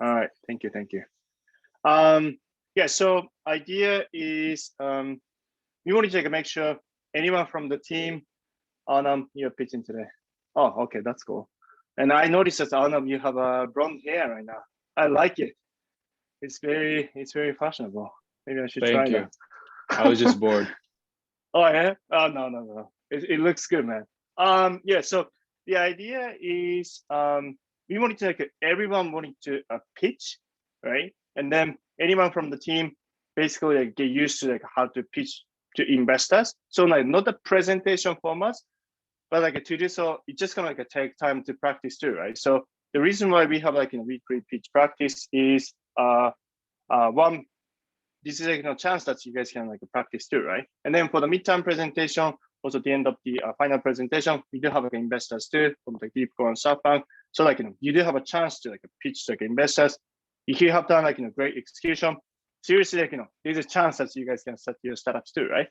All right, thank you. Yeah, so idea is we want to make sure anyone from the team, Anam, you're pitching today. Oh, okay, that's cool. And I noticed that Anam, you have a blonde hair right now. I like it. It's very fashionable. Maybe I should try that. I was just bored. Oh yeah? Oh no. It looks good, man. Yeah, so the idea is we wanted to everyone wanted to pitch, right? And then anyone from the team basically get used to how to pitch to investors. So not the presentation formats, but to do so, it's just gonna take time to practice too, right? So the reason why we have weekly pitch practice is one, this is a chance that you guys can practice too, right? And then for the midterm presentation, also at the end of the final presentation, we do have investors too from the Deepcore and SoftBank. So you do have a chance to pitch to investors. If you have done great execution, seriously there's a chance that you guys can start your startups too, right?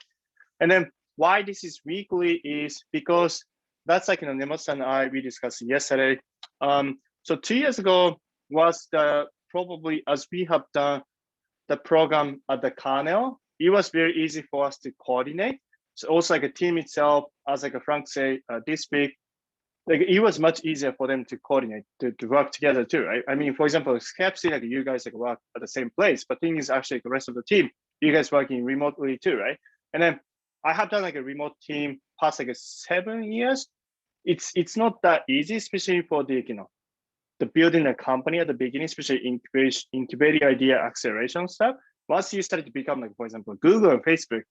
And then why this is weekly is because that's Nemos and we discussed yesterday. So 2 years ago was the probably as we have done the program at the kernel, it was very easy for us to coordinate. So also a team itself, as Frank said this week, it was much easier for them to coordinate, to work together too, right? I mean, for example, Skepsi, you guys work at the same place, but thing is actually the rest of the team, you guys working remotely too, right? And then I have done a remote team past 7 years. It's not that easy, especially for the the building a company at the beginning, especially incubating idea acceleration stuff. Once you start to become for example, Google and Facebook,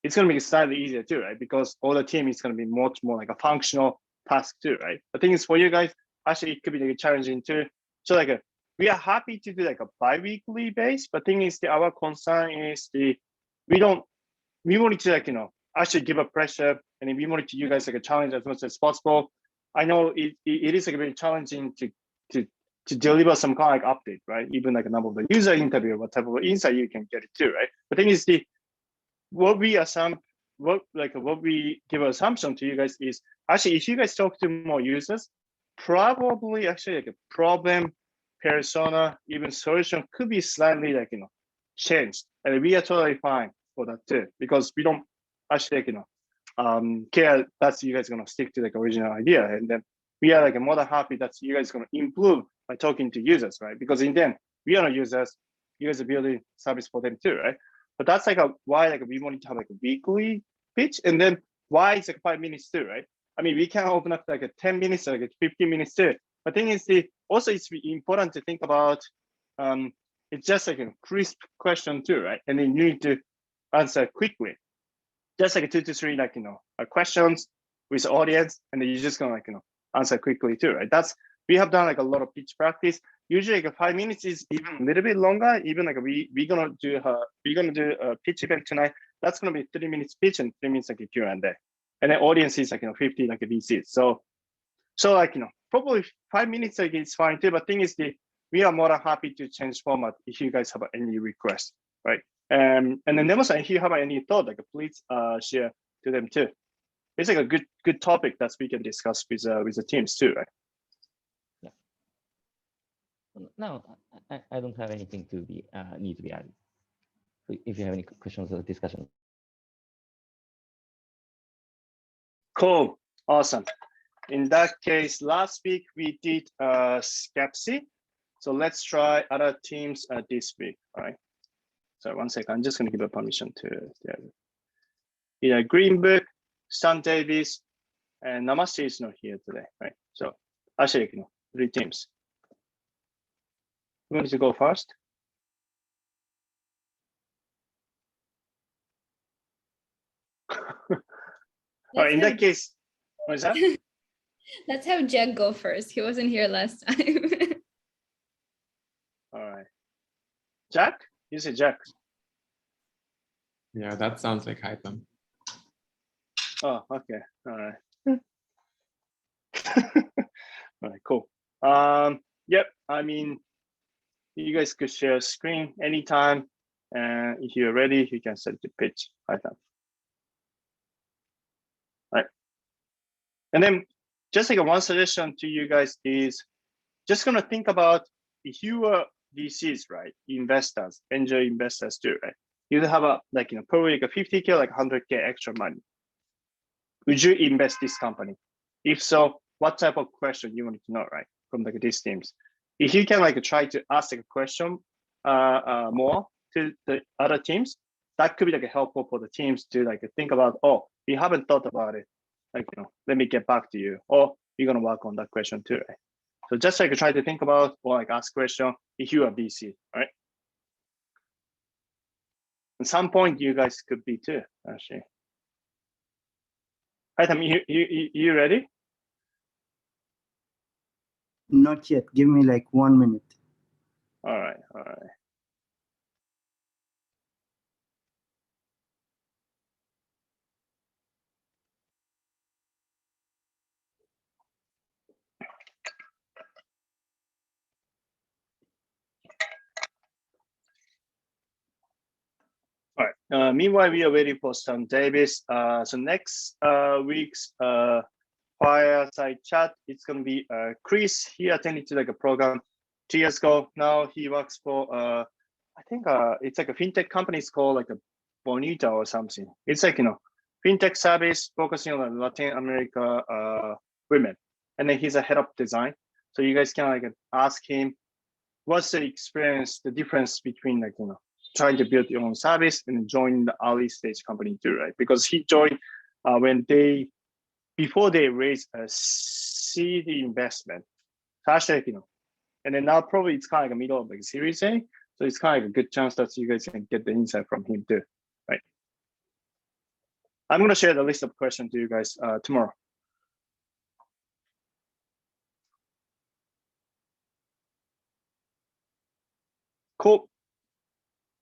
it's going to be slightly easier too, right? Because all the team is going to be much more a functional task too, right? The thing is for you guys, actually it could be challenging too. So we are happy to do a bi-weekly base, but thing is our concern is we wanted to actually give a pressure, and we wanted to you guys a challenge as much as possible. I know it is very challenging to deliver some kind of update, right? Even a number of the user interview, what type of insight you can get it too, right? The thing is what we give an assumption to you guys is actually if you guys talk to more users, probably actually a problem, persona, even solution could be slightly changed, and we are totally fine for that too, because we don't actually care that you guys are gonna stick to original idea, and then we are more than happy that you guys are gonna improve by talking to users, right? Because in the end, we are not users, you guys are building service for them too, right? But that's why we wanted to have a weekly pitch, and then why it's 5 minutes too, right? I mean, we can open up 10 minutes or 15 minutes too. But thing is also it's important to think about it's just a crisp question too, right? And then you need to answer quickly. Just 2 to 3 questions with the audience, and then you're just gonna answer quickly too, right? We have done a lot of pitch practice. Usually 5 minutes is even a little bit longer. Even we're gonna do a pitch event tonight. That's gonna be 30 minutes pitch and 3 minutes Q&A. And then audience is 50 VCs. So probably 5 minutes is fine too. But thing is we are more than happy to change format if you guys have any requests, right? And then Nemo-san, if you have any thought, please share to them too. It's a good topic that we can discuss with the teams too, right? Yeah. No, I don't have anything to be need to be added. So if you have any questions or discussion. Cool, awesome. In that case, last week we did Skepsi. So let's try other teams this week, all right? So 1 second, I'm just gonna give a permission to Green Book, Stan Davis, and Namaste is not here today, right? So actually, 3 teams. You want to go first? All right, in that case, what is that? Let's have Jack go first. He wasn't here last time. All right. Jack? You say Jack. Yeah, that sounds like Hytham. Oh, okay. All right. All right, cool. Yep, I mean, you guys could share screen anytime. And if you're ready, you can set the pitch. Hytham. Right. And then just one suggestion to you guys is just gonna think about if you were VCs, right, investors, angel investors too, right, you'd have a like probably like a 50K, like 100K extra money. Would you invest this company? If so, what type of question you wanted to know, right, from like these teams? If you can like try to ask like a question more to the other teams, that could be like helpful for the teams to like think about, oh, we haven't thought about it, like let me get back to you, or you're gonna work on that question too, right? So just like try to think about or like ask question if you are VC, right? At some point you guys could be too, actually. Right, you ready? Not yet. Give me like 1 minute. All right, all right. All right. Meanwhile, we are waiting for Stan Davis. So next week's fireside chat, it's gonna be Chris. He attended to like a program 2 years ago. Now he works for I think it's like a fintech company. It's called like a Bonita or something. It's like fintech service focusing on Latin America women, and then he's a head of design. So you guys can like ask him what's the experience, the difference between like trying to build your own service and joining the early stage company too, right? Because he joined when before they raised a seed investment. So actually, and then now probably it's kind of like a middle of like Series A. So it's kind of like a good chance that you guys can get the insight from him too, right? I'm gonna share the list of questions to you guys tomorrow. Cool.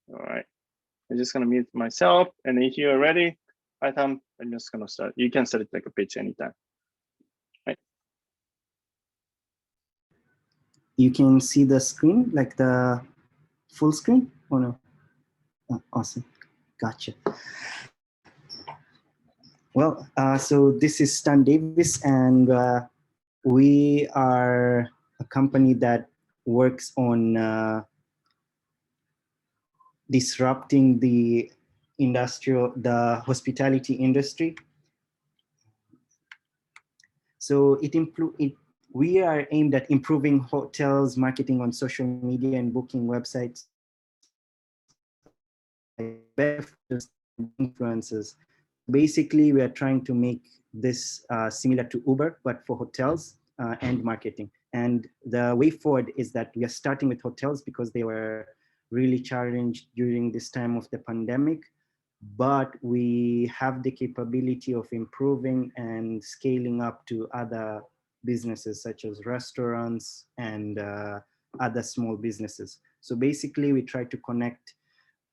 All right. I'm just gonna mute myself, and if you're ready, I'm just gonna start. You can start it like a pitch anytime. Right. You can see the screen, like the full screen, or no? Oh, awesome. Gotcha. Well, so this is Stan Davis, and we are a company that works on disrupting the hospitality industry. So we are aimed at improving hotels' marketing on social media and booking websites, influencers. Basically, we are trying to make this similar to Uber, but for hotels and marketing. And the way forward is that we are starting with hotels because they were really challenged during this time of the pandemic, but we have the capability of improving and scaling up to other businesses such as restaurants and other small businesses. So basically we try to connect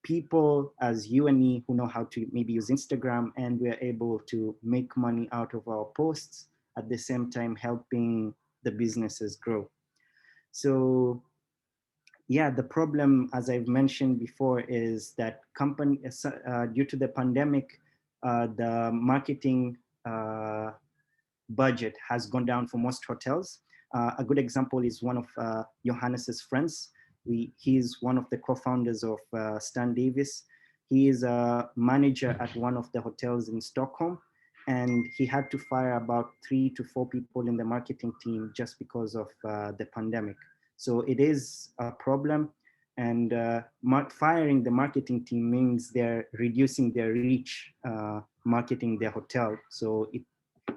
people as you and me who know how to maybe use Instagram, and we're able to make money out of our posts at the same time helping the businesses grow. So yeah, the problem, as I've mentioned before, is that due to the pandemic, the marketing budget has gone down for most hotels. A good example is one of Johannes's friends. He's one of the co-founders of Stan Davis. He is a manager at one of the hotels in Stockholm, and he had to fire about 3 to 4 people in the marketing team just because of the pandemic. So it is a problem, and firing the marketing team means they're reducing their reach marketing their hotel. So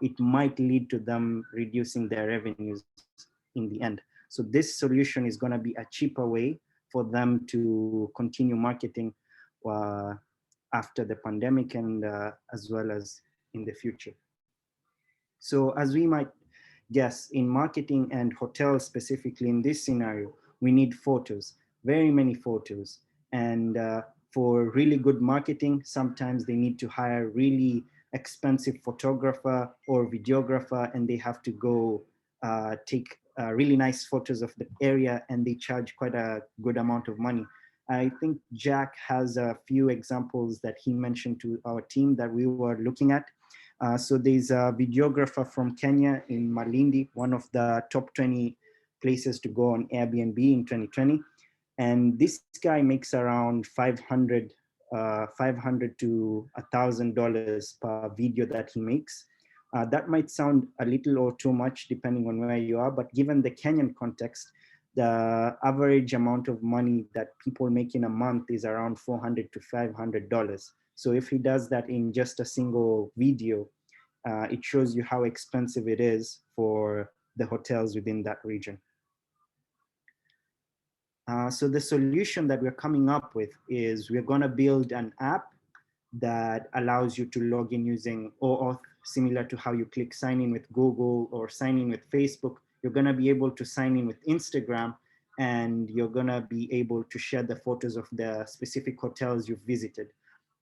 it might lead to them reducing their revenues in the end. So this solution is going to be a cheaper way for them to continue marketing after the pandemic and as well as in the future. So as we might guess, in marketing and hotels specifically in this scenario, we need photos, very many photos. And for really good marketing, sometimes they need to hire really expensive photographer or videographer, and they have to go take really nice photos of the area, and they charge quite a good amount of money. I think Jack has a few examples that he mentioned to our team that we were looking at. So there's a videographer from Kenya in Malindi, one of the top 20 places to go on Airbnb in 2020. And this guy makes around $500 to $1,000 per video that he makes. That might sound a little or too much depending on where you are, but given the Kenyan context, the average amount of money that people make in a month is around $400 to $500. So if he does that in just a single video, it shows you how expensive it is for the hotels within that region. So the solution that we're coming up with is we're going to build an app that allows you to log in using OAuth, similar to how you click sign in with Google or sign in with Facebook. You're going to be able to sign in with Instagram, and you're going to be able to share the photos of the specific hotels you've visited.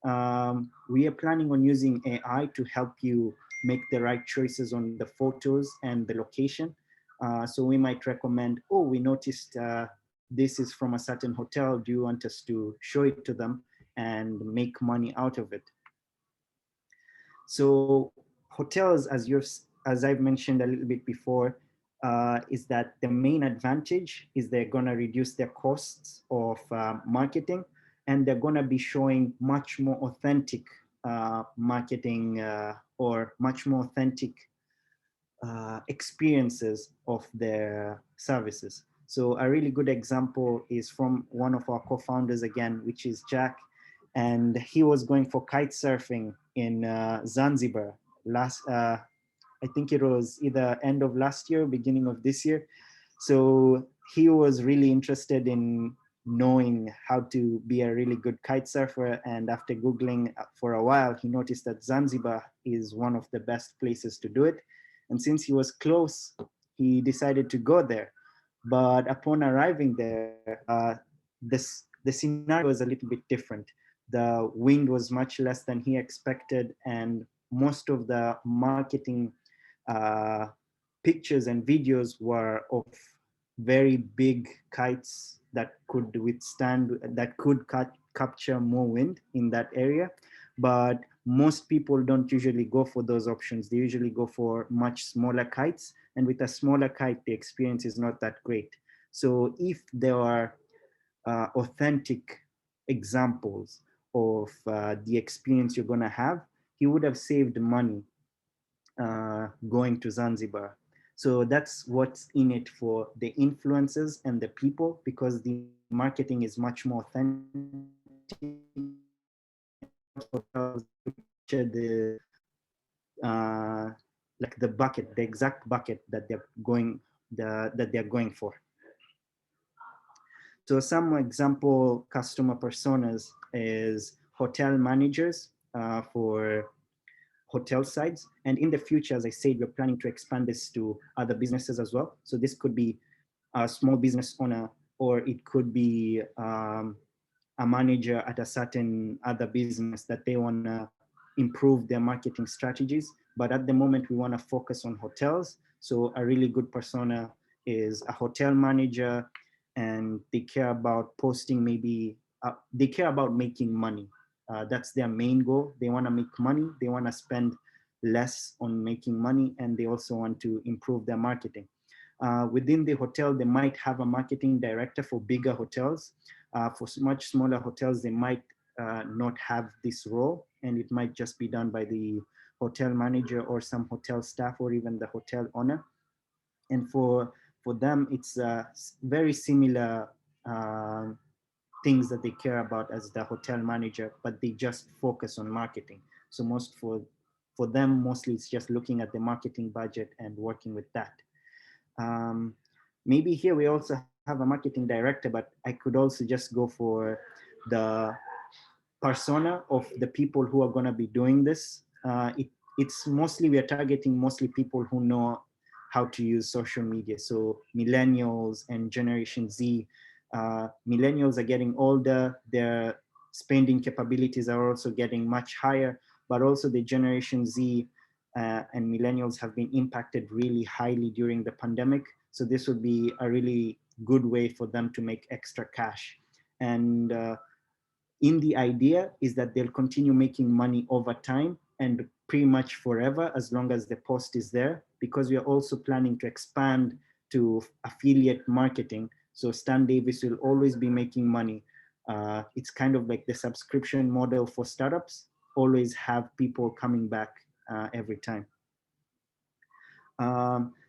We are planning on using AI to help you make the right choices on the photos and the location. So we might recommend, oh, we noticed this is from a certain hotel. Do you want us to show it to them and make money out of it? So hotels, as I've mentioned a little bit before, is that the main advantage is they're going to reduce their costs of marketing, and they're going to be showing much more authentic marketing or much more authentic experiences of their services. So a really good example is from one of our co-founders again, which is Jack. And he was going for kite surfing in Zanzibar I think it was either end of last year, beginning of this year. So he was really interested in knowing how to be a really good kite surfer. And after Googling for a while, he noticed that Zanzibar is one of the best places to do it. And since he was close, he decided to go there. But upon arriving there, the scenario was a little bit different. The wind was much less than he expected, and most of the marketing pictures and videos were of very big kites that could capture more wind in that area. But most people don't usually go for those options. They usually go for much smaller kites. And with a smaller kite, the experience is not that great. So if there are authentic examples of the experience you're going to have, he would have saved money going to Zanzibar. So that's what's in it for the influencers and the people, because the marketing is much more authentic. The like the exact bucket that they're going for. So some example customer personas is hotel managers for hotel sites. And in the future, as I said, we're planning to expand this to other businesses as well. So this could be a small business owner, or it could be a manager at a certain other business that they want to improve their marketing strategies. But at the moment, we want to focus on hotels. So a really good persona is a hotel manager, and they care about posting, maybe they care about making money. That's their main goal. They want to make money. They want to spend less on making money, and they also want to improve their marketing. Within the hotel, they might have a marketing director for bigger hotels. For much smaller hotels, they might not have this role, and it might just be done by the hotel manager or some hotel staff or even the hotel owner. And for them, it's very similar things that they care about as the hotel manager, but they just focus on marketing. So for them, mostly it's just looking at the marketing budget and working with that. Maybe here we also have a marketing director, but I could also just go for the persona of the people who are going to be doing this. It's mostly, we are targeting mostly people who know how to use social media. So millennials and Generation Z. Millennials are getting older, their spending capabilities are also getting much higher, but also the Generation Z and millennials have been impacted really highly during the pandemic. So this would be a really good way for them to make extra cash. And in the idea is that they'll continue making money over time and pretty much forever, as long as the post is there, because we are also planning to expand to affiliate marketing. So Stan Davis will always be making money. It's kind of like the subscription model for startups, always have people coming back every time.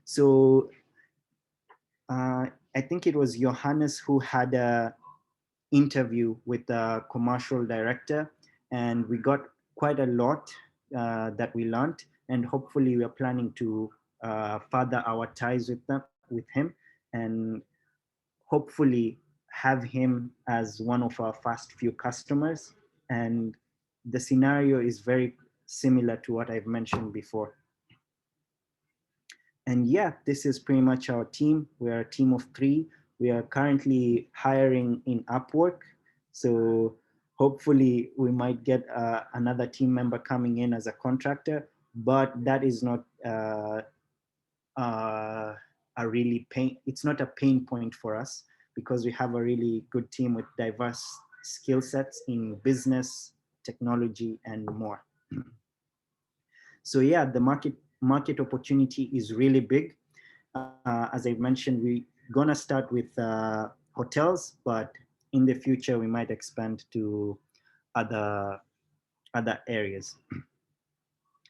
So I think it was Johannes who had a interview with the commercial director, and we got quite a lot that we learned, and hopefully we are planning to further our ties with him, and hopefully have him as one of our first few customers. And the scenario is very similar to what I've mentioned before. And yeah, this is pretty much our team. We're a team of 3. We are currently hiring in Upwork. So hopefully we might get another team member coming in as a contractor, but that is not a really it's not a pain point for us, because we have a really good team with diverse skill sets in business, technology, and more. So yeah, the market opportunity is really big. As I mentioned, we're gonna start with hotels, but in the future we might expand to other areas.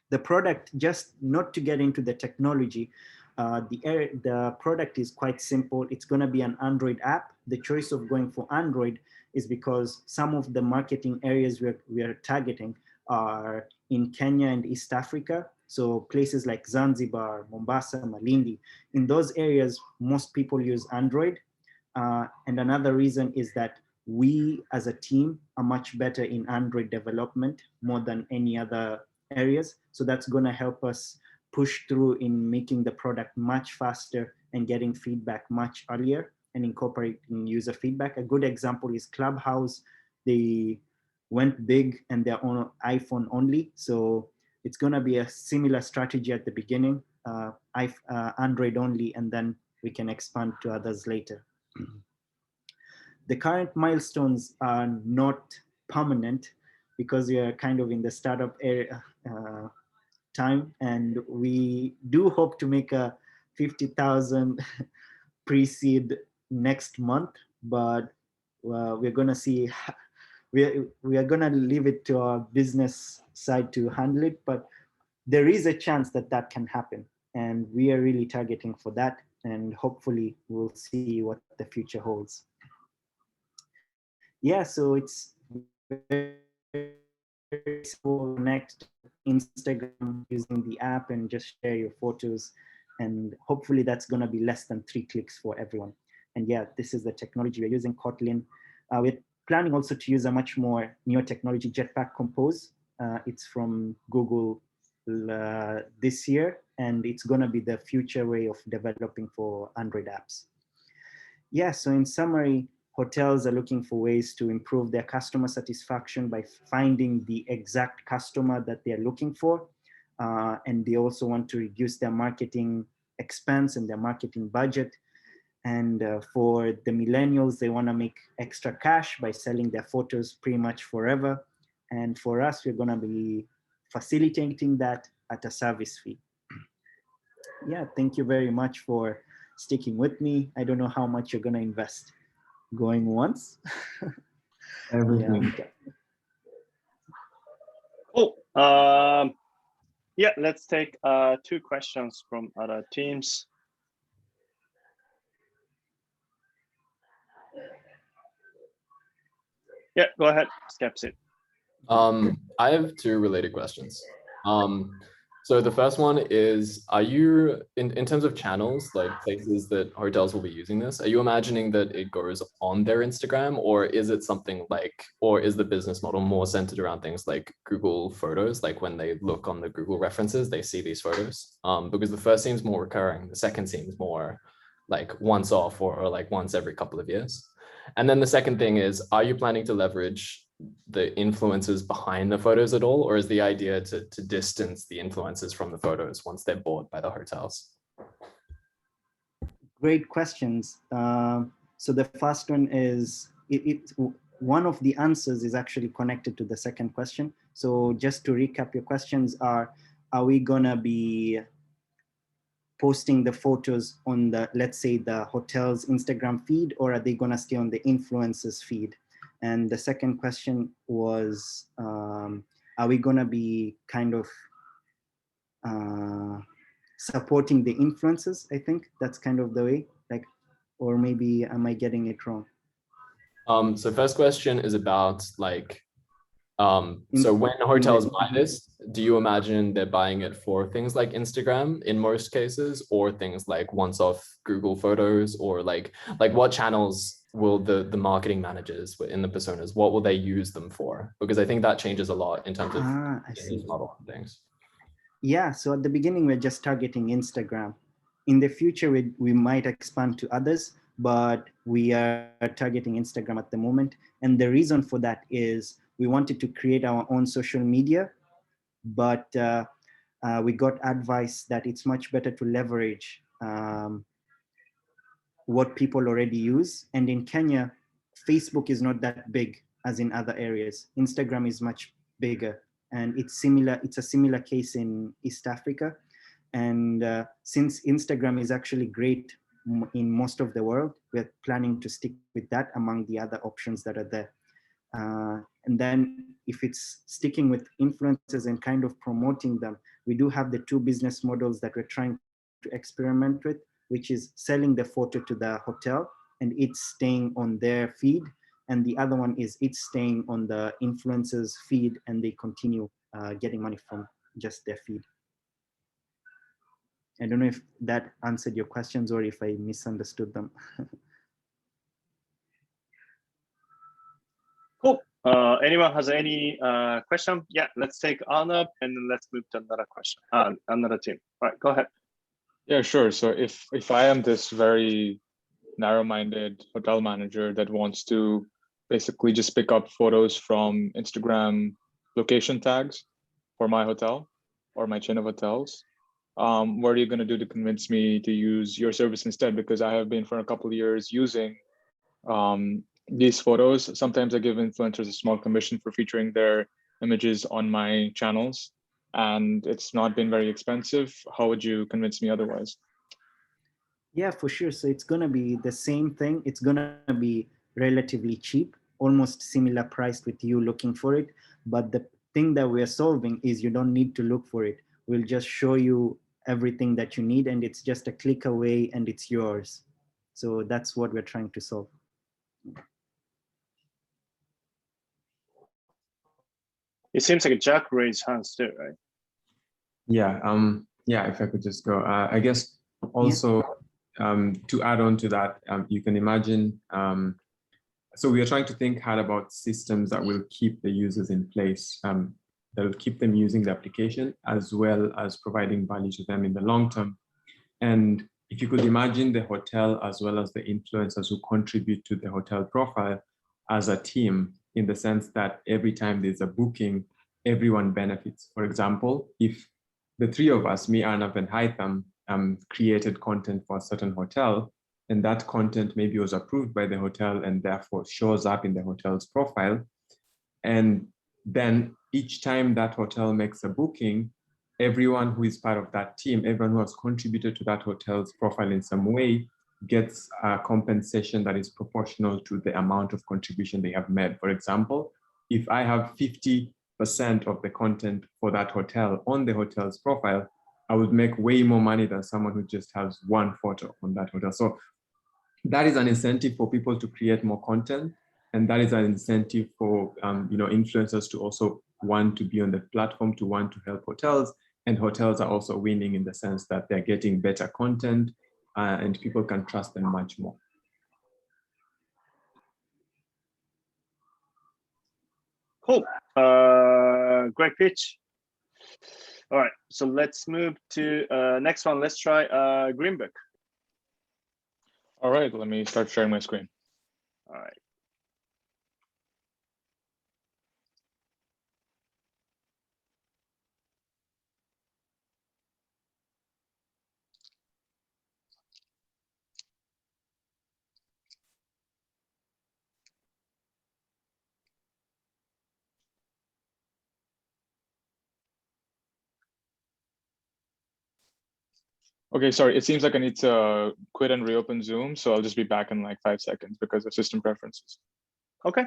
The product, just not to get into the technology, the product is quite simple. It's going to be an Android app. The choice of going for Android is because some of the marketing areas we are targeting are in Kenya and East Africa. So places like Zanzibar, Mombasa, Malindi. In those areas, most people use Android. And another reason is that we as a team are much better in Android development more than any other areas. So that's going to help us push through in making the product much faster and getting feedback much earlier and incorporating user feedback. A good example is Clubhouse. They went big and they're on iPhone only. So it's going to be a similar strategy at the beginning, Android only, and then we can expand to others later. The current milestones are not permanent because we are kind of in the startup area, time, and we do hope to make a 50,000 pre-seed next month, but we're gonna see. We are gonna leave it to our business side to handle it, but there is a chance that that can happen, and we are really targeting for that, and hopefully we'll see what the future holds. Yeah, so it's very simple. Next, Instagram, using the app and just share your photos, and hopefully that's going to be less than 3 clicks for everyone. And yeah, this is the technology we're using, Kotlin. We're planning also to use a much more newer technology, Jetpack Compose. It's from Google this year, and it's going to be the future way of developing for Android apps. Yeah, so in summary, hotels are looking for ways to improve their customer satisfaction by finding the exact customer that they're looking for. And they also want to reduce their marketing expense and their marketing budget. And for the millennials, they want to make extra cash by selling their photos pretty much forever. And for us, we're going to be facilitating that at a service fee. Yeah, thank you very much for sticking with me. I don't know how much you're going to invest. Going once? Everything. Yeah. Cool. Yeah, let's take 2 questions from other teams. Yeah, go ahead, Skepsit. I have 2 related questions. So the first one is, are you, in terms of channels, like places that hotels will be using this, are you imagining that it goes on their Instagram, or is it something like, or is the business model more centered around things like Google Photos? Like when they look on the Google references, they see these photos? Because the first seems more recurring, the second seems more like once off or like once every couple of years. And then the second thing is, are you planning to leverage the influencers behind the photos at all, or is the idea to distance the influencers from the photos once they're bought by the hotels? Great questions. So the first one is, one of the answers is actually connected to the second question. So just to recap, your questions are we gonna be posting the photos on the, let's say, the hotel's Instagram feed, or are they going to stay on the influencers feed? And the second question was, are we going to be kind of supporting the influencers? I think that's kind of the way, like, or maybe am I getting it wrong? So first question is about like, so when hotels buy this, do you imagine they're buying it for things like Instagram in most cases, or things like once-off Google Photos, or like what channels will the marketing managers in the personas, what will they use them for? Because I think that changes a lot in terms of business model and things. Yeah, so at the beginning, we're just targeting Instagram. In the future, we might expand to others, but we are targeting Instagram at the moment. And the reason for that is we wanted to create our own social media, but we got advice that it's much better to leverage what people already use. And in Kenya, Facebook is not that big as in other areas. Instagram is much bigger, and it's similar. It's a similar case in East Africa. And since Instagram is actually great in most of the world, we're planning to stick with that among the other options that are there. And then if it's sticking with influencers and kind of promoting them, we do have the two business models that we're trying to experiment with, which is selling the photo to the hotel and it's staying on their feed. And the other one is it's staying on the influencers' feed and they continue getting money from just their feed. I don't know if that answered your questions or if I misunderstood them. Cool. Anyone has any question? Yeah, let's take Arnab and then let's move to another question, another team. All right, go ahead. Yeah, sure. So if I am this very narrow-minded hotel manager that wants to basically just pick up photos from Instagram location tags for my hotel or my chain of hotels, what are you going to do to convince me to use your service instead? Because I have been for a couple of years using these photos. Sometimes I give influencers a small commission for featuring their images on my channels, and it's not been very expensive. How would you convince me otherwise? Yeah, for sure. So it's going to be the same thing. It's going to be relatively cheap, almost similar priced with you looking for it. But the thing that we're solving is you don't need to look for it. We'll just show you everything that you need and it's just a click away and it's yours. So that's what we're trying to solve. It seems like Jack raised hands too, right? Yeah, yeah, if I could just go, I guess also to add on to that, you can imagine, so we are trying to think hard about systems that will keep the users in place, that will keep them using the application as well as providing value to them in the long term. And if you could imagine the hotel as well as the influencers who contribute to the hotel profile as a team, in the sense that every time there's a booking, everyone benefits. For example, if the three of us, me, Arnav, and Haitham, created content for a certain hotel, and that content maybe was approved by the hotel and therefore shows up in the hotel's profile, and then each time that hotel makes a booking, everyone who is part of that team, everyone who has contributed to that hotel's profile in some way, gets a compensation that is proportional to the amount of contribution they have made. For example, if I have 50% of the content for that hotel on the hotel's profile, I would make way more money than someone who just has one photo on that hotel. So that is an incentive for people to create more content. And that is an incentive for influencers to also want to be on the platform, to want to help hotels. And hotels are also winning in the sense that they're getting better content and people can trust them much more. Cool. Great pitch. All right, so let's move to next one. Let's try Greenbook. All right, let me start sharing my screen. All right. Okay, sorry, it seems like I need to quit and reopen Zoom, so I'll just be back in like 5 seconds because of system preferences. Okay.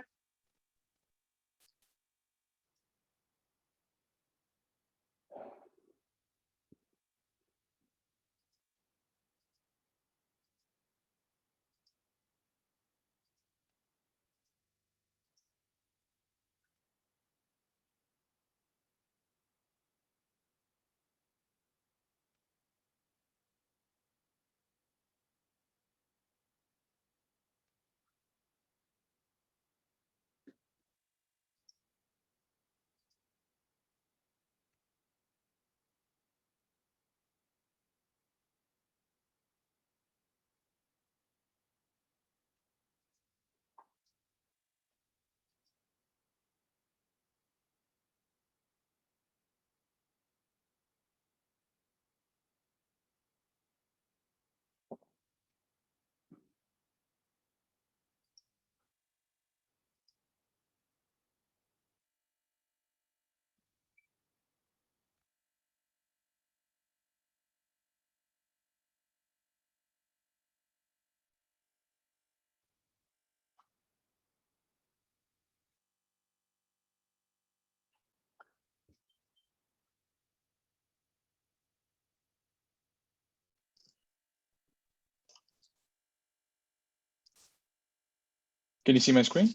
Can you see my screen?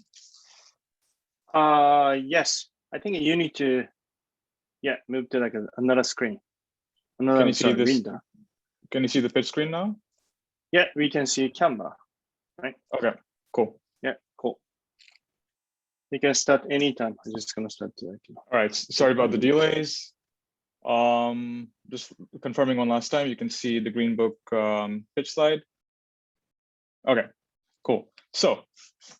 Yes. I think you need to, yeah, move to like another screen, another Can you see this? window. Can you see the pitch screen now? Yeah, we can see Canva, right? Okay, cool. Yeah, cool. You can start anytime. I'm just gonna start to like. All right, sorry about the delays. Just confirming one last time, you can see the Green Book pitch slide. Okay, cool. So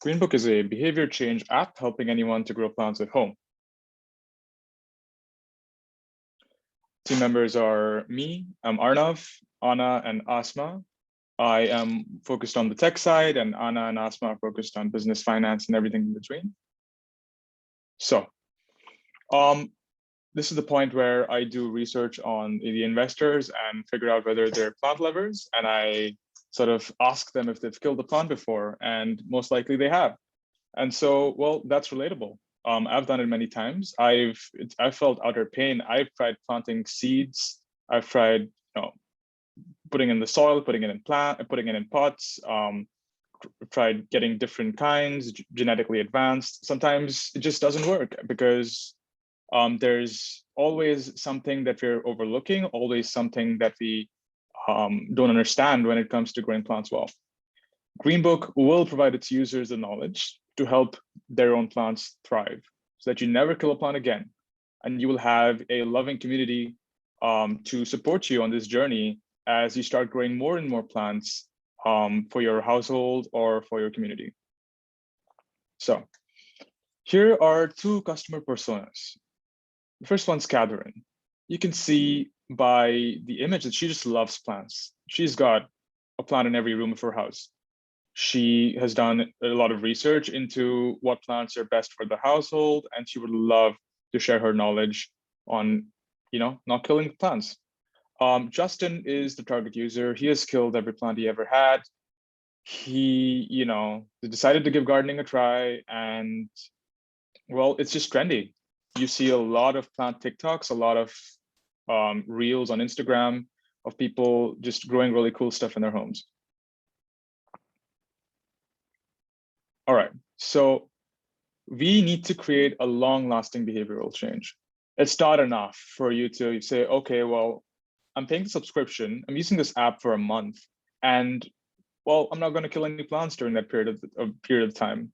Green Book is a behavior change app helping anyone to grow plants at home. Team members are me, I'm Arnav, Anna, and Asma. I am focused on the tech side, and Anna and Asma are focused on business, finance, and everything in between. So this is the point where I do research on the investors and figure out whether they're plant lovers, and I sort of ask them if they've killed a plant before, and most likely they have. And so, well, that's relatable. I've done it many times. I've felt utter pain. I've tried planting seeds. I've tried, putting in the soil, putting it in pots. Tried getting different kinds, genetically advanced. Sometimes it just doesn't work because there's always something that we're overlooking, always something that we don't understand when it comes to growing plants well. Greenbook will provide its users the knowledge to help their own plants thrive so that you never kill a plant again. And you will have a loving community to support you on this journey as you start growing more and more plants for your household or for your community. So here are 2 customer personas. The first one's Catherine. You can see by the image that she just loves plants. She's got a plant in every room of her house. She has done a lot of research into what plants are best for the household, and she would love to share her knowledge on, not killing plants. Justin is the target user. He has killed every plant he ever had. He, decided to give gardening a try, and well, it's just trendy. You see a lot of plant TikToks, a lot of reels on Instagram of people just growing really cool stuff in their homes. All right, so we need to create a long-lasting behavioral change. It's not enough for you to say, okay, well, I'm paying the subscription, I'm using this app for a month, and well, I'm not going to kill any plants during that period of time.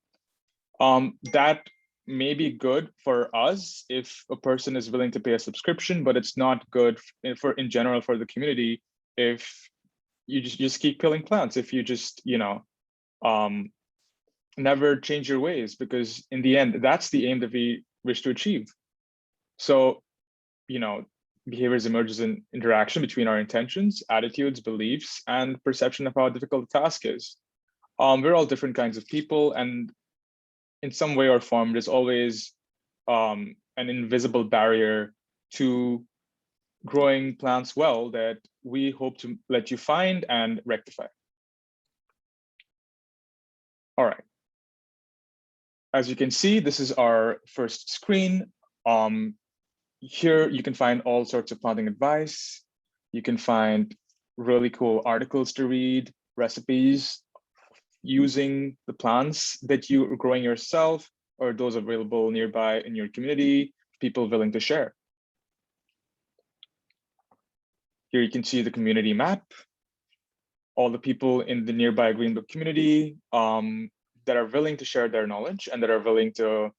That may be good for us if a person is willing to pay a subscription, but it's not good in general for the community if you just keep killing plants, if you just never change your ways, because in the end, that's the aim that we wish to achieve. So, behaviors emerges in interaction between our intentions, attitudes, beliefs, and perception of how difficult the task is. We're all different kinds of people, and in some way or form, there's always an invisible barrier to growing plants well that we hope to let you find and rectify. All right. As you can see, this is our first screen. Here you can find all sorts of planting advice. You can find really cool articles to read, recipes using the plants that you are growing yourself or those available nearby in your community, people willing to share. Here you can see the community map, all the people in the nearby Greenbook community that are willing to share their knowledge and that are willing to,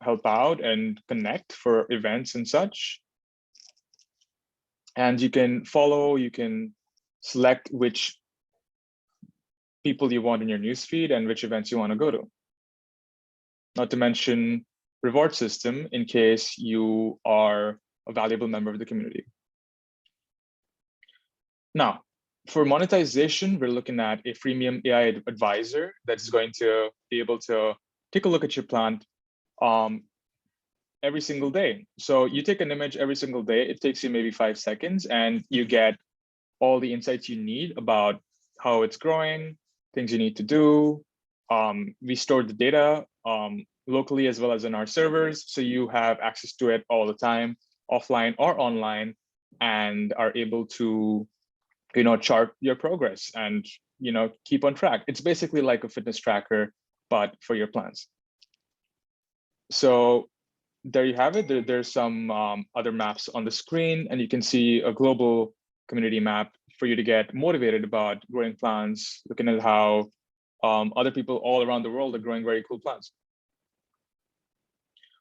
help out and connect for events and such. And you can follow, you can select which people you want in your newsfeed and which events you want to go to. Not to mention reward system in case you are a valuable member of the community. Now, for monetization, we're looking at a freemium AI advisor that's going to be able to take a look at your plant every single day. So you take an image every single day, it takes you maybe 5 seconds, and you get all the insights you need about how it's growing, things you need to do. We store the data locally as well as in our servers, so you have access to it all the time, offline or online, and are able to chart your progress and keep on track. It's basically like a fitness tracker, but for your plants. So there you have it. There's some other maps on the screen, and you can see a global community map for you to get motivated about growing plants, looking at how other people all around the world are growing very cool plants.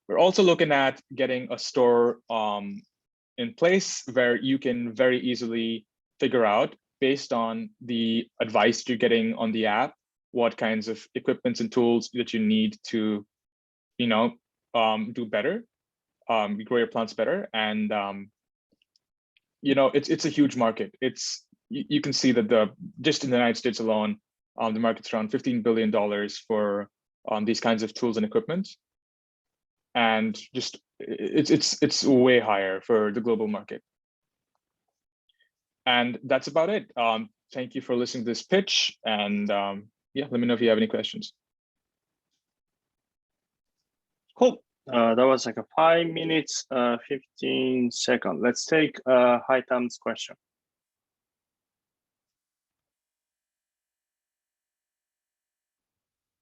We're also looking at getting a store in place where you can very easily figure out, based on the advice you're getting on the app, what kinds of equipments and tools that you need to, do better, grow your plants better. And, it's a huge market. You can see that just in the United States alone, the market's around $15 billion for these kinds of tools and equipment. And just it's way higher for the global market. And that's about it. Thank you for listening to this pitch. And yeah, let me know if you have any questions. Cool. That was like a 5 minutes, 15 seconds. Let's take Haitam's question.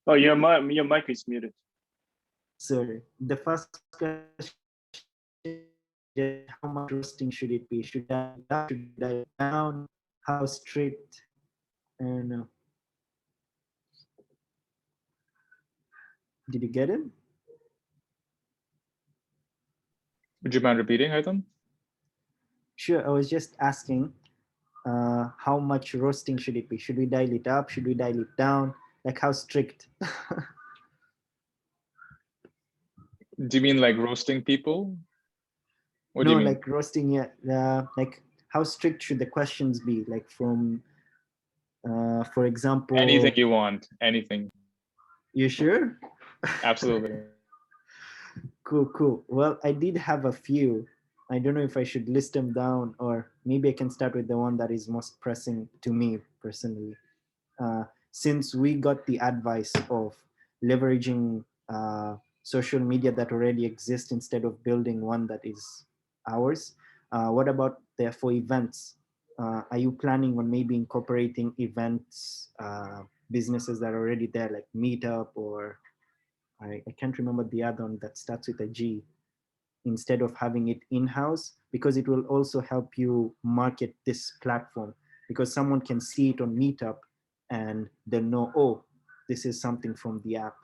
Oh, your mic is muted. Sorry. The first question is, how much roasting should it be? Should I down? How strict? And did you get it? Would you mind repeating, Haitam? Sure. I was just asking, how much roasting should it be? Should we dial it up? Should we dial it down? Like how strict? Do you mean like roasting people? What no, do you mean? like roasting. Yeah. Like how strict should the questions be? Like from, for example. Anything you want. Anything. You sure? Absolutely. Cool. Well, I did have a few. I don't know if I should list them down, or maybe I can start with the one that is most pressing to me personally. Since we got the advice of leveraging social media that already exists instead of building one that is ours, what about for events? Are you planning on maybe incorporating events, businesses that are already there, like Meetup, or I can't remember the other one that starts with a G, instead of having it in-house, because it will also help you market this platform, because someone can see it on Meetup and they'll know, oh, this is something from the app.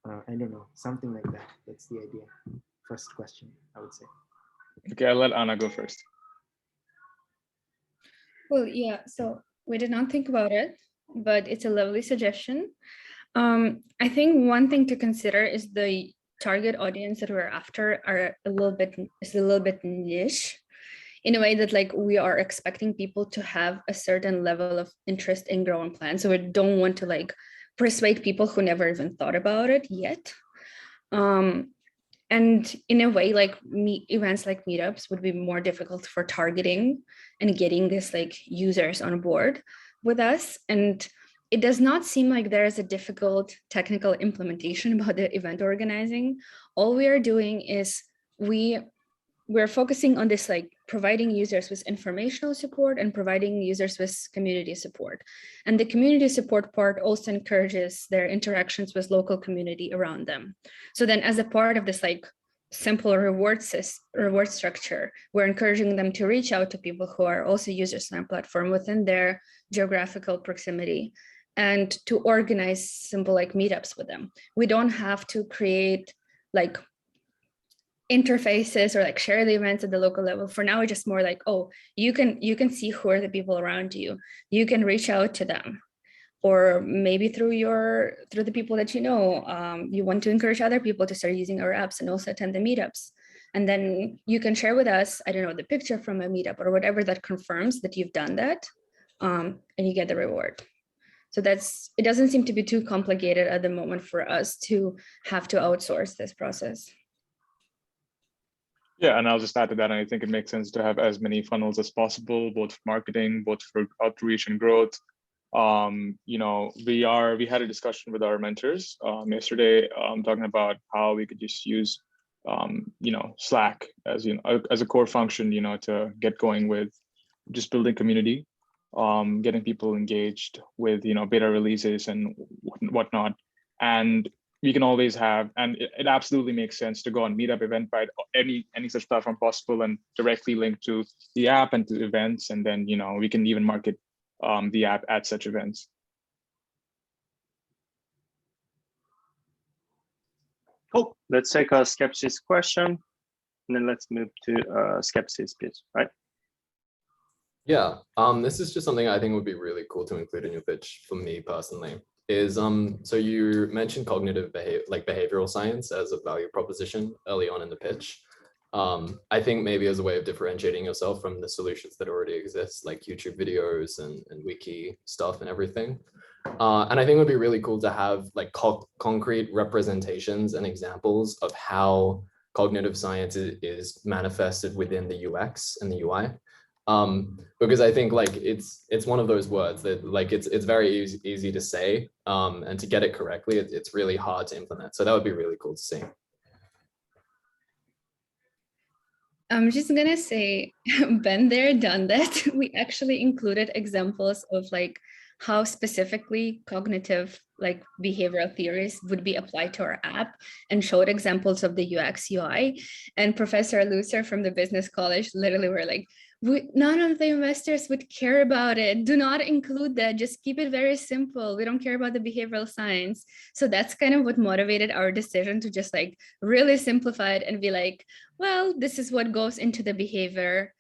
I don't know, something like that. That's the idea. First question, I would say. Okay, I'll let Anna go first. Well, yeah, so we did not think about it, but it's a lovely suggestion. I think one thing to consider is the target audience that we're after is a little bit niche, in a way that like we are expecting people to have a certain level of interest in growing plants. So we don't want to like persuade people who never even thought about it yet. And in a way, like events like meetups would be more difficult for targeting and getting this like users on board with us. And it does not seem like there is a difficult technical implementation about the event organizing. All we are doing is we're focusing on this, like providing users with informational support and providing users with community support. And the community support part also encourages their interactions with local community around them. So then as a part of this like simple reward structure, we're encouraging them to reach out to people who are also users on our platform within their geographical proximity and to organize simple like meetups with them. We don't have to create like interfaces or like share the events at the local level. For now, it's just more like, oh, you can see who are the people around you. You can reach out to them, or maybe through the people that you know, you want to encourage other people to start using our apps and also attend the meetups. And then you can share with us, I don't know, the picture from a meetup or whatever that confirms that you've done that, and you get the reward. So it doesn't seem to be too complicated at the moment for us to have to outsource this process. Yeah, and I'll just add to that. I think it makes sense to have as many funnels as possible, both for marketing, both for outreach and growth. You know, we had a discussion with our mentors yesterday, talking about how we could just use, you know, Slack as as a core function, you know, to get going with just building community, getting people engaged with, you know, beta releases and whatnot. And we can always have, and it absolutely makes sense to go on Meetup, Eventbrite, any such platform possible, and directly link to the app and to events. And then, you know, we can even market the app at such events. Cool. Let's take a Skepsis question, and then let's move to Skepsis pitch, right? Yeah, this is just something I think would be really cool to include in your pitch for me personally. Is so you mentioned cognitive behavioral science as a value proposition early on in the pitch. I think maybe as a way of differentiating yourself from the solutions that already exist, like YouTube videos and wiki stuff and everything. And I think it would be really cool to have like concrete representations and examples of how cognitive science is manifested within the UX and the UI. Because I think like it's one of those words that like it's very easy to say, and to get it correctly, it's really hard to implement. So that would be really cool to see. I'm just gonna say, been there, done that. We actually included examples of like how specifically cognitive like behavioral theories would be applied to our app, and showed examples of the UX UI. And Professor Lucer from the business college literally were like, none of the investors would care about it. Do not include that. Just keep it very simple. We don't care about the behavioral science. So that's kind of what motivated our decision to just like really simplify it and be like, well, this is what goes into the behavior.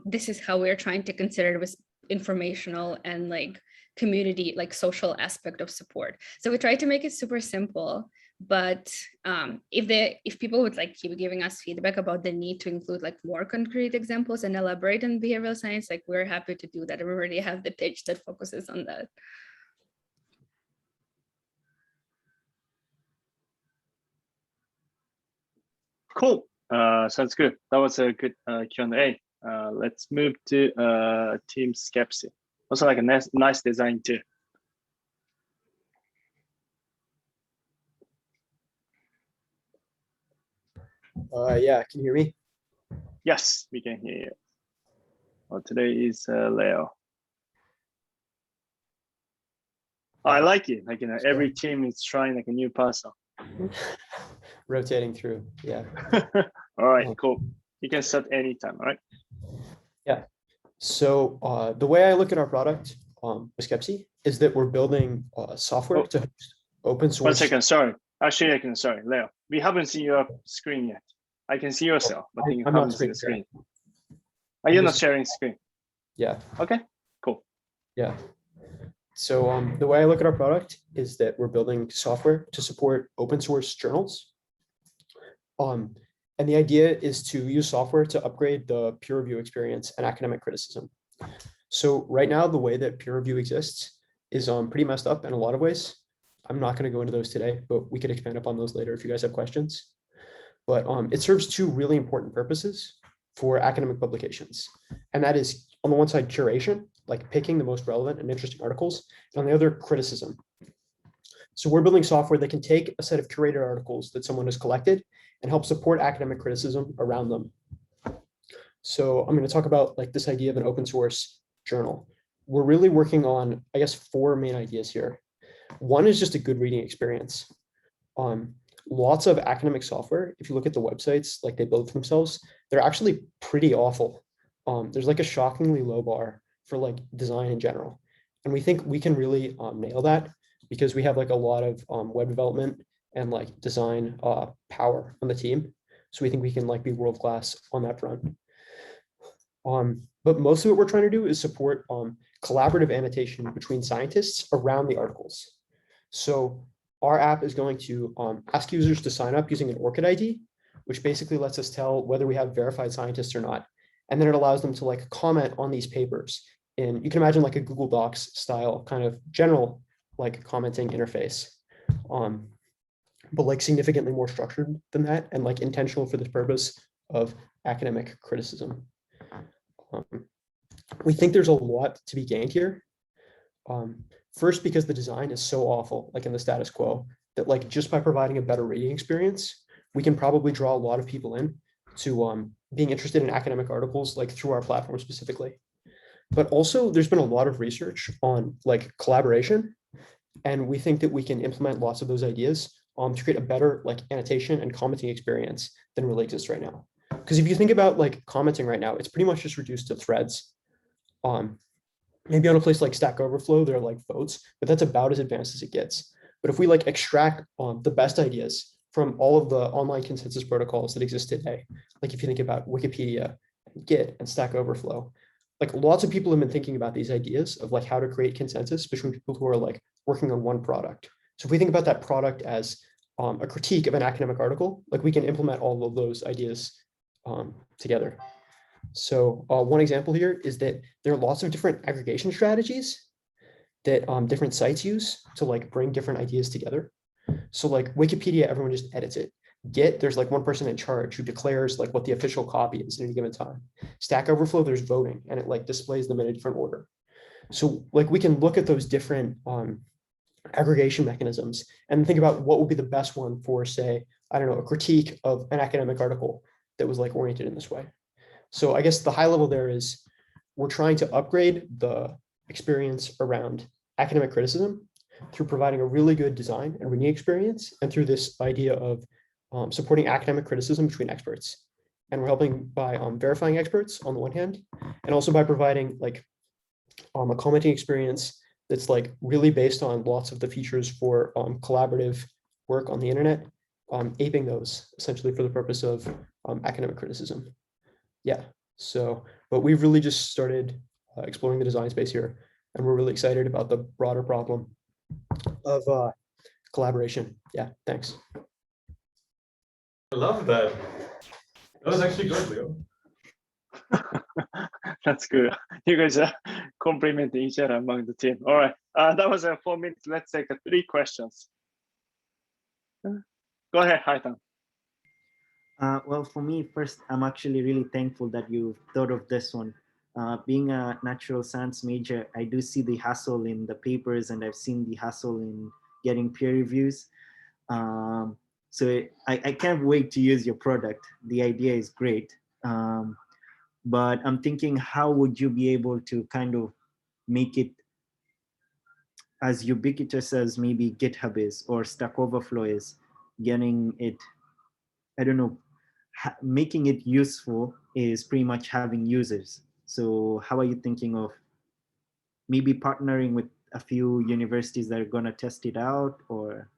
This is how we're trying to consider it with informational and like community, like social aspect of support. So we try to make it super simple. But if people would like keep giving us feedback about the need to include like more concrete examples and elaborate on behavioral science, like we're happy to do that. And we already have the pitch that focuses on that. Cool. Sounds good. That was a good Q&A. Let's move to Team Skepsis. Also like a nice design too. Yeah, can you hear me? Yes, we can hear you. Well, today is Leo. I like it. Like, you know, every team is trying like a new person. Rotating through, yeah. All right, cool. You can start anytime, all right? Yeah. So the way I look at our product with Skepsis is that we're building software to host open source. 1 second, sorry. Actually, sorry, Leo. We haven't seen your screen yet. I can see yourself, but you haven't seen the screen. Are you not sharing screen? Yeah. Okay, cool. Yeah. So the way I look at our product is that we're building software to support open source journals. And the idea is to use software to upgrade the peer review experience and academic criticism. So right now, the way that peer review exists is pretty messed up in a lot of ways. I'm not going to go into those today, but we could expand upon those later if you guys have questions. but it serves two really important purposes for academic publications. And that is, on the one side, curation, like picking the most relevant and interesting articles, and on the other, criticism. So we're building software that can take a set of curated articles that someone has collected and help support academic criticism around them. So I'm going to talk about like this idea of an open source journal. We're really working on, I guess, four main ideas here. One is just a good reading experience. Lots of academic software, if you look at the websites, like they build themselves, they're actually pretty awful. There's like a shockingly low bar for like design in general. And we think we can really nail that because we have like a lot of web development and like design power on the team. So we think we can like be world-class on that front. But most of what we're trying to do is support collaborative annotation between scientists around the articles. So our app is going to ask users to sign up using an ORCID ID, which basically lets us tell whether we have verified scientists or not. And then it allows them to like comment on these papers. And you can imagine like a Google Docs style kind of general like commenting interface, but like significantly more structured than that and like intentional for the purpose of academic criticism. We think there's a lot to be gained here. First, because the design is so awful, like in the status quo, that like just by providing a better reading experience, we can probably draw a lot of people in to being interested in academic articles, like through our platform specifically. But also there's been a lot of research on like collaboration. And we think that we can implement lots of those ideas to create a better like annotation and commenting experience than really exists right now. Because if you think about like commenting right now, it's pretty much just reduced to threads. Maybe on a place like Stack Overflow, there are like votes, but that's about as advanced as it gets. But if we like extract the best ideas from all of the online consensus protocols that exist today, like if you think about Wikipedia, Git, and Stack Overflow, like lots of people have been thinking about these ideas of like how to create consensus between people who are like working on one product. So if we think about that product as a critique of an academic article, like we can implement all of those ideas together. So one example here is that there are lots of different aggregation strategies that different sites use to like bring different ideas together. So like Wikipedia, everyone just edits it. Git, there's like one person in charge who declares like what the official copy is at any given time. Stack Overflow, there's voting and it like displays them in a different order. So like we can look at those different aggregation mechanisms and think about what would be the best one for, say, I don't know, a critique of an academic article that was like oriented in this way. So I guess the high level there is we're trying to upgrade the experience around academic criticism through providing a really good design and reading experience and through this idea of supporting academic criticism between experts. And we're helping by verifying experts on the one hand, and also by providing like a commenting experience that's like really based on lots of the features for collaborative work on the internet, aping those essentially for the purpose of academic criticism. Yeah, so, but we've really just started exploring the design space here, and we're really excited about the broader problem of collaboration. Yeah, thanks. I love that. That was actually good, Leo. That's good. You guys are complimenting each other among the team. All right, that was 4 minutes. Let's take 3 questions. Go ahead, Haitan. Well, for me, first, I'm actually really thankful that you thought of this one. Being a natural science major, I do see the hassle in the papers, and I've seen the hassle in getting peer reviews. So I can't wait to use your product. The idea is great. But I'm thinking, how would you be able to kind of make it as ubiquitous as maybe GitHub is or Stack Overflow is, getting it, I don't know, making it useful is pretty much having users. So how are you thinking of maybe partnering with a few universities that are going to test it out? Or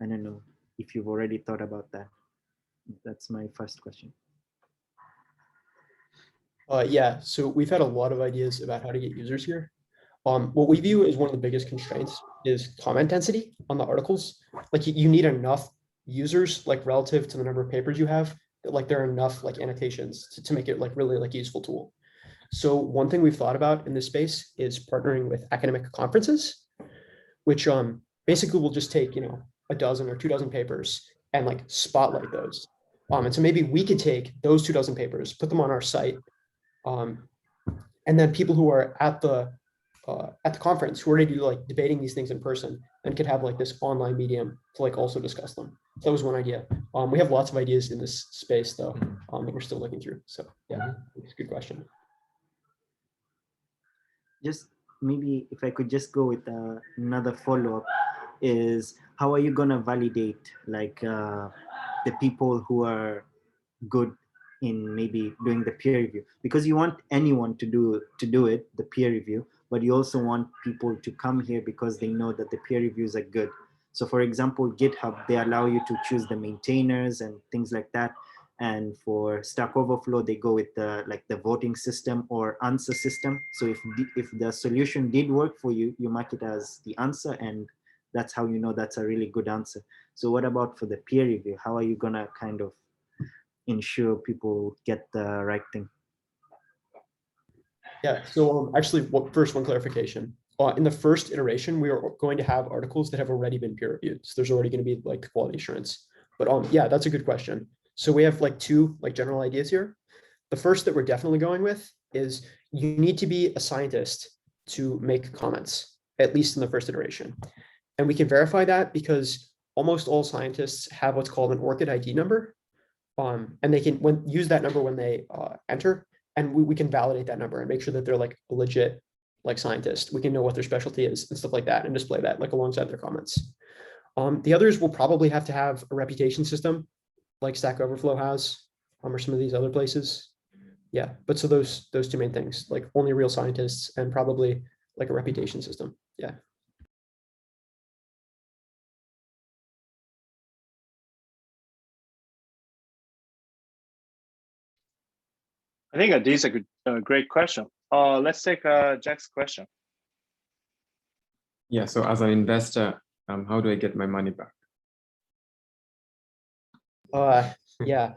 I don't know if you've already thought about that. That's my first question. Yeah, so we've had a lot of ideas about how to get users here. What we view as one of the biggest constraints is comment density on the articles. Like you need enough users like relative to the number of papers you have, that like there are enough like annotations to make it like really like a useful tool. So one thing we've thought about in this space is partnering with academic conferences, which basically will just take, you know, a dozen or 2 dozen papers and like spotlight those. And so maybe we could take those 24 papers, put them on our site, and then people who are at the conference who are already like debating these things in person and could have like this online medium to like also discuss them. So that was one idea. We have lots of ideas in this space though, that we're still looking through. So yeah, it's a good question. Just maybe if I could just go with another follow-up is how are you gonna validate like the people who are good in maybe doing the peer review, because you want anyone to do it, the peer review, but you also want people to come here because they know that the peer reviews are good. So for example, GitHub, they allow you to choose the maintainers and things like that. And for Stack Overflow, they go with the like the voting system or answer system. So if the solution did work for you, you mark it as the answer, and that's how you know that's a really good answer. So what about for the peer review? How are you gonna kind of ensure people get the right thing? Yeah, so actually, first one clarification. In the first iteration, we are going to have articles that have already been peer reviewed. So there's already going to be like quality assurance. But yeah, that's a good question. So we have like two like general ideas here. The first that we're definitely going with is you need to be a scientist to make comments, at least in the first iteration. And we can verify that because almost all scientists have what's called an ORCID ID number. And they can use that number when they enter, and we can validate that number and make sure that they're like a legit like scientist. We can know what their specialty is and stuff like that and display that like alongside their comments. The others will probably have to have a reputation system like Stack Overflow has, or some of these other places. Yeah, but so those two main things, like only real scientists and probably like a reputation system. Yeah. I think this is a great question. Let's take Jack's question. Yeah, so as an investor, how do I get my money back? Yeah.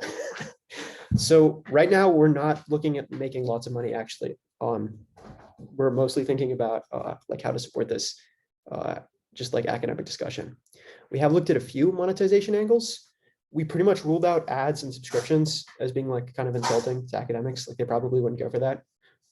So right now we're not looking at making lots of money actually. We're mostly thinking about like how to support this, just like academic discussion. We have looked at a few monetization angles. We pretty much ruled out ads and subscriptions as being like kind of insulting to academics. Like they probably wouldn't go for that.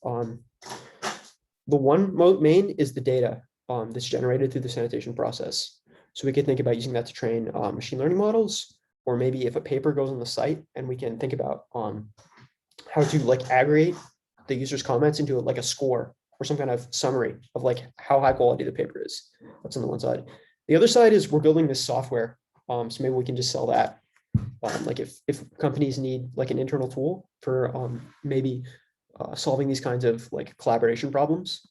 The one main is the data that's generated through the sanitation process. So we could think about using that to train machine learning models, or maybe if a paper goes on the site and we can think about how to like aggregate the user's comments into like a score or some kind of summary of like how high quality the paper is. That's on the one side. The other side is we're building this software. So maybe we can just sell that. Like if companies need like an internal tool for maybe solving these kinds of like collaboration problems.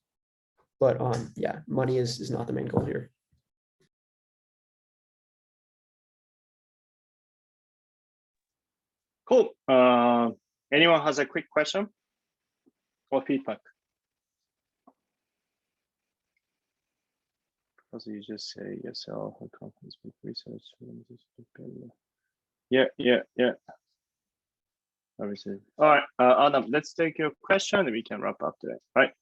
But yeah, money is not the main goal here. Cool. Anyone has a quick question or feedback? Because you just say yourself, conference with research. Yeah. Obviously. All right, Adam, let's take your question and we can wrap up today. All right.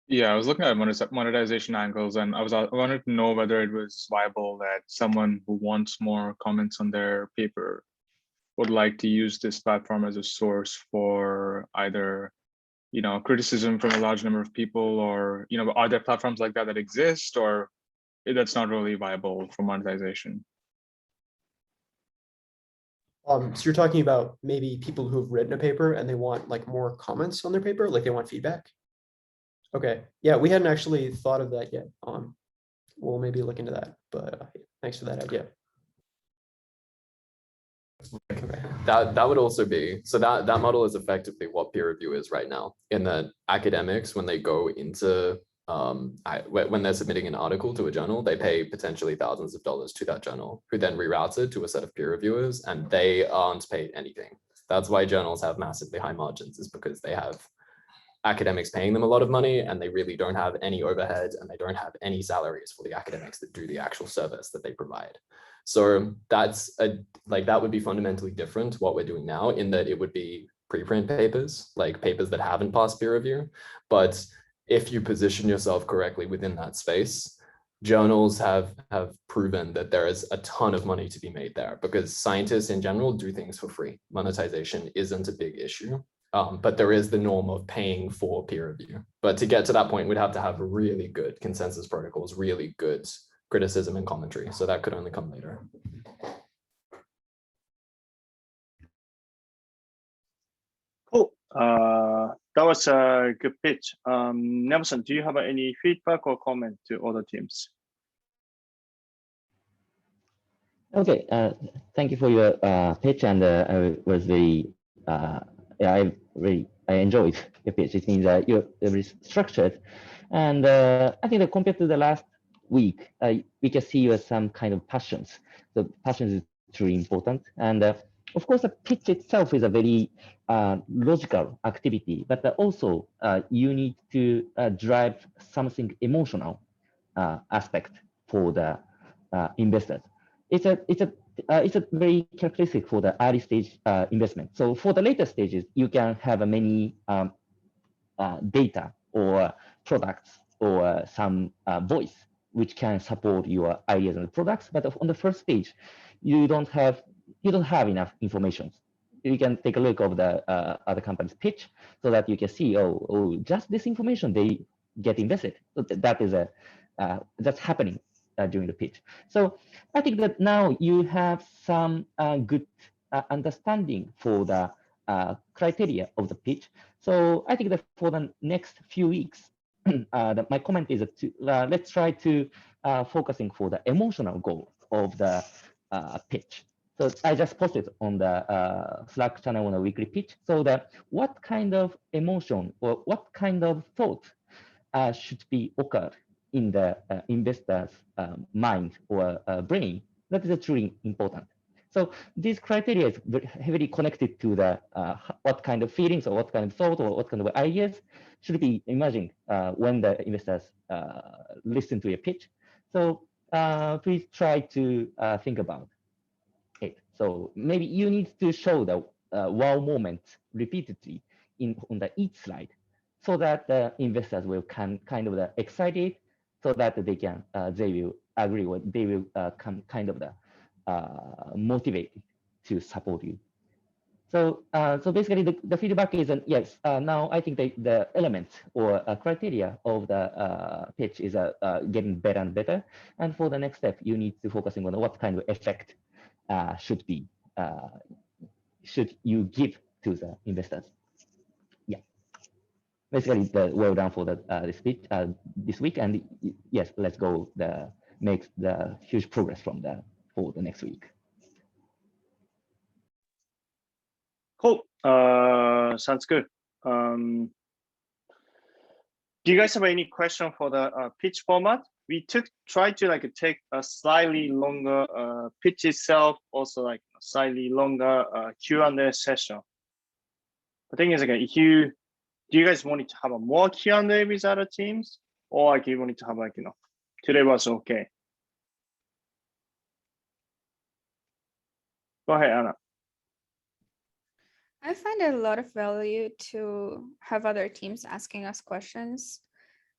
Yeah, I was looking at monetization angles, and I wanted to know whether it was viable that someone who wants more comments on their paper would like to use this platform as a source for either, criticism from a large number of people, or, are there platforms like that that exist, or that's not really viable for monetization? So you're talking about maybe people who've written a paper and they want like more comments on their paper, like they want feedback. Okay, yeah, we hadn't actually thought of that yet. We'll maybe look into that, but thanks for that idea. Okay. That would also be, so that model is effectively what peer review is right now, in that academics, when they go into when they're submitting an article to a journal, they pay potentially thousands of dollars to that journal, who then reroutes it to a set of peer reviewers, and they aren't paid anything. That's why journals have massively high margins, is because they have academics paying them a lot of money, and they really don't have any overhead, and they don't have any salaries for the academics that do the actual service that they provide. So that's that would be fundamentally different to what we're doing now, in that it would be preprint papers, like papers that haven't passed peer review. But if you position yourself correctly within that space, journals have proven that there is a ton of money to be made there because scientists in general do things for free. Monetization isn't a big issue, but there is the norm of paying for peer review. But to get to that point, we'd have to have really good consensus protocols, really good criticism and commentary. So that could only come later. Cool. That was a good pitch. Nelson, do you have any feedback or comment to other teams? Okay, thank you for your pitch, and I was very, yeah, I enjoyed your pitch. It means that you're very structured, and I think that compared to the last week, we can see you as some kind of passions. So passions is truly important, and of course, the pitch itself is a very logical activity, but also you need to drive something emotional aspect for the investors. It's a very characteristic for the early stage investment. So for the later stages, you can have many data or products or some voice which can support your ideas and products. But on the first stage, you don't have enough information. You can take a look of the other company's pitch so that you can see, oh, just this information they get invested. So that is that's happening during the pitch. So I think that now you have some good understanding for the criteria of the pitch. So I think that for the next few weeks, my comment is to let's try to focusing for the emotional goal of the pitch. So I just posted on the Slack channel on a weekly pitch. So that what kind of emotion or what kind of thought should be occurred in the investor's mind or brain, that is truly important. So these criteria is heavily connected to the what kind of feelings or what kind of thought or what kind of ideas should be emerging when the investors listen to your pitch. So please try to think about it. So maybe you need to show the wow moment repeatedly on the each slide, so that the investors will kind of excited, so that they can they will agree or they will come kind of motivated to support you. So so basically the feedback is yes. Now I think the elements or criteria of the pitch is getting better and better. And for the next step, you need to focusing on what kind of effect should you give to the investors. Yeah, basically well done for the speech this week, and yes, let's go make the huge progress from for the next week. Cool. Sounds good. Do you guys have any question for the pitch format? We tried to take a slightly longer pitch itself, also like a slightly longer Q&A session. The thing is, again, do you guys want to have a more Q&A with other teams, or like you want to have today was okay? Go ahead, Anna. I find it a lot of value to have other teams asking us questions,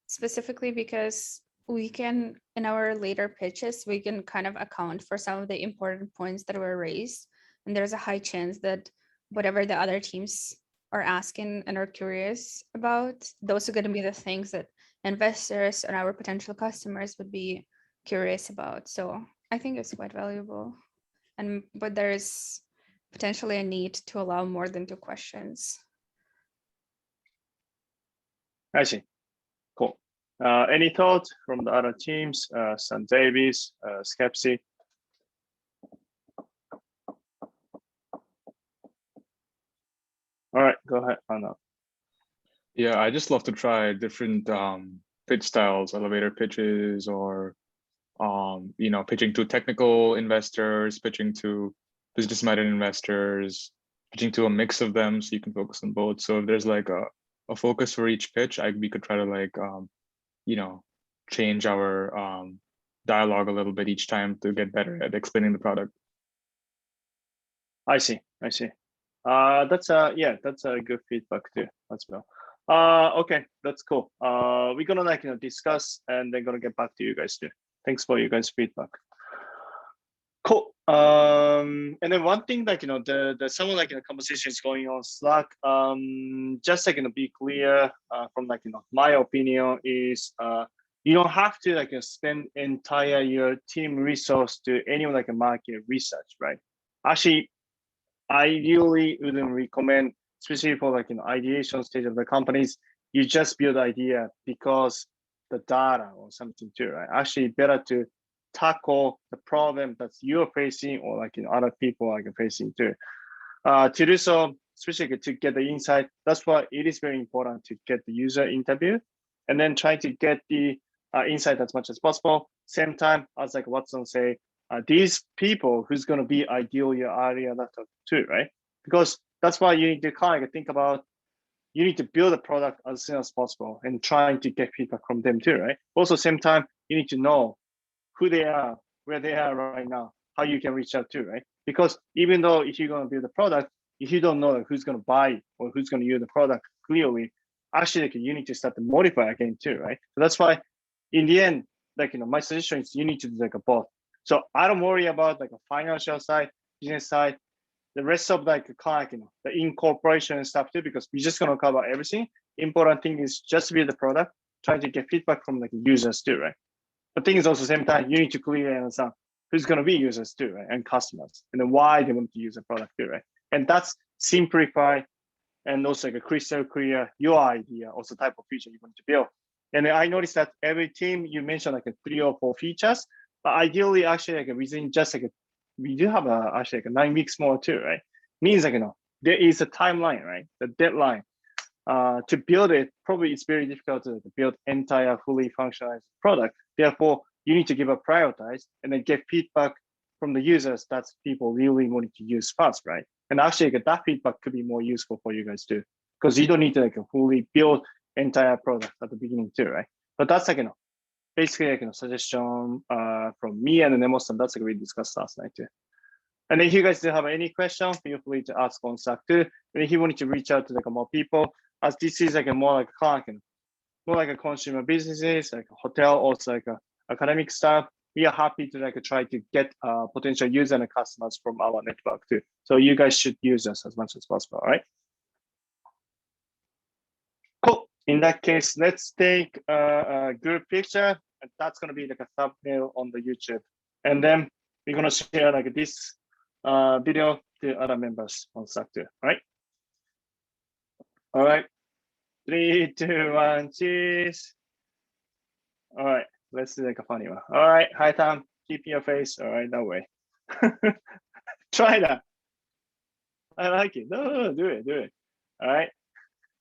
specifically because we can, in our later pitches, we can kind of account for some of the important points that were raised. And there's a high chance that whatever the other teams are asking and are curious about, those are going to be the things that investors and our potential customers would be curious about. So I think it's quite valuable. But there's potentially a need to allow more than 2 questions. I see. Cool. Any thoughts from the other teams? Sam Davis, Skepsi? All right, go ahead, Anna. Yeah, I just love to try different pitch styles, elevator pitches, or pitching to technical investors, pitching to business-minded investors, pitching to a mix of them, so you can focus on both. So if there's like a focus for each pitch, we could try to change our dialogue a little bit each time to get better at explaining the product. I see. That's a good feedback too as well. Okay, that's cool. We're gonna discuss and then gonna get back to you guys too. Thanks for you guys' feedback. Cool. And then one thing, like, the someone like a conversation is going on Slack. Just like, be clear, from like, my opinion is, you don't have to like spend entire your team resource to any like a market research, right? Actually, I really wouldn't recommend, especially for like, ideation stage of the companies, you just build idea because the data or something too, right? Actually, better to tackle the problem that you're facing or like other people are facing too. To do so, especially to get the insight, that's why it is very important to get the user interview and then try to get the insight as much as possible. Same time, as like Watson say, these people who's going to be ideal your area laptop too, right? Because that's why you need to kind of think about, you need to build a product as soon as possible and trying to get feedback from them too, right? Also, same time, you need to know who they are, where they are right now, how you can reach out to, right? Because even though if you're going to build a product, if you don't know like, who's going to buy or who's going to use the product clearly, actually like, you need to start to modify again too, right? So that's why in the end, like, my suggestion is you need to do like a both. So I don't worry about like a financial side, business side, the rest of like kind of, the incorporation and stuff too, because we're just going to cover everything. Important thing is just build the product, try to get feedback from like users too, right? The thing is also same time, you need to clearly understand who's going to be users too, right? And customers, and then why they want to use the product too, right? And that's simplify and also like a crystal clear your idea, also type of feature you want to build. And I noticed that every team you mentioned like 3 or 4 features, but ideally actually like within just like we do have actually like 9 weeks more too, right? Means like there is a timeline, right? The deadline. To build it, probably it's very difficult to build entire fully functionalized product. Therefore, you need to give a prioritize and then get feedback from the users that people really wanted to use fast, right? And actually that feedback could be more useful for you guys too, because you don't need to like fully build entire product at the beginning too, right? But that's like, basically like suggestion from me and Nemo-san. That's like we discussed last night too. And if you guys do have any question, feel free to ask on Slack too. And if you wanted to reach out to like more people, as this is like a more like a client, more like a consumer businesses, like a hotel, also like a academic staff, we are happy to like try to get potential users and customers from our network too. So you guys should use us as much as possible, all right? Cool. In that case, let's take a group picture, and that's gonna be like a thumbnail on the YouTube. And then we're gonna share like this video to other members on Slack too, right? All right. 3, 2, 1, cheese. All right, let's do like a funny one. All right, hi Tom, keep your face. All right, no way. Try that. I like it. No, do it. All right,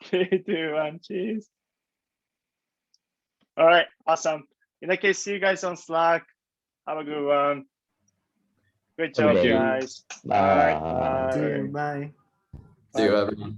3, 2, 1, cheese. All right, awesome. In that case, see you guys on Slack. Have a good one. Great job, Okay. guys. Bye. All right, bye. Bye. See you, everyone.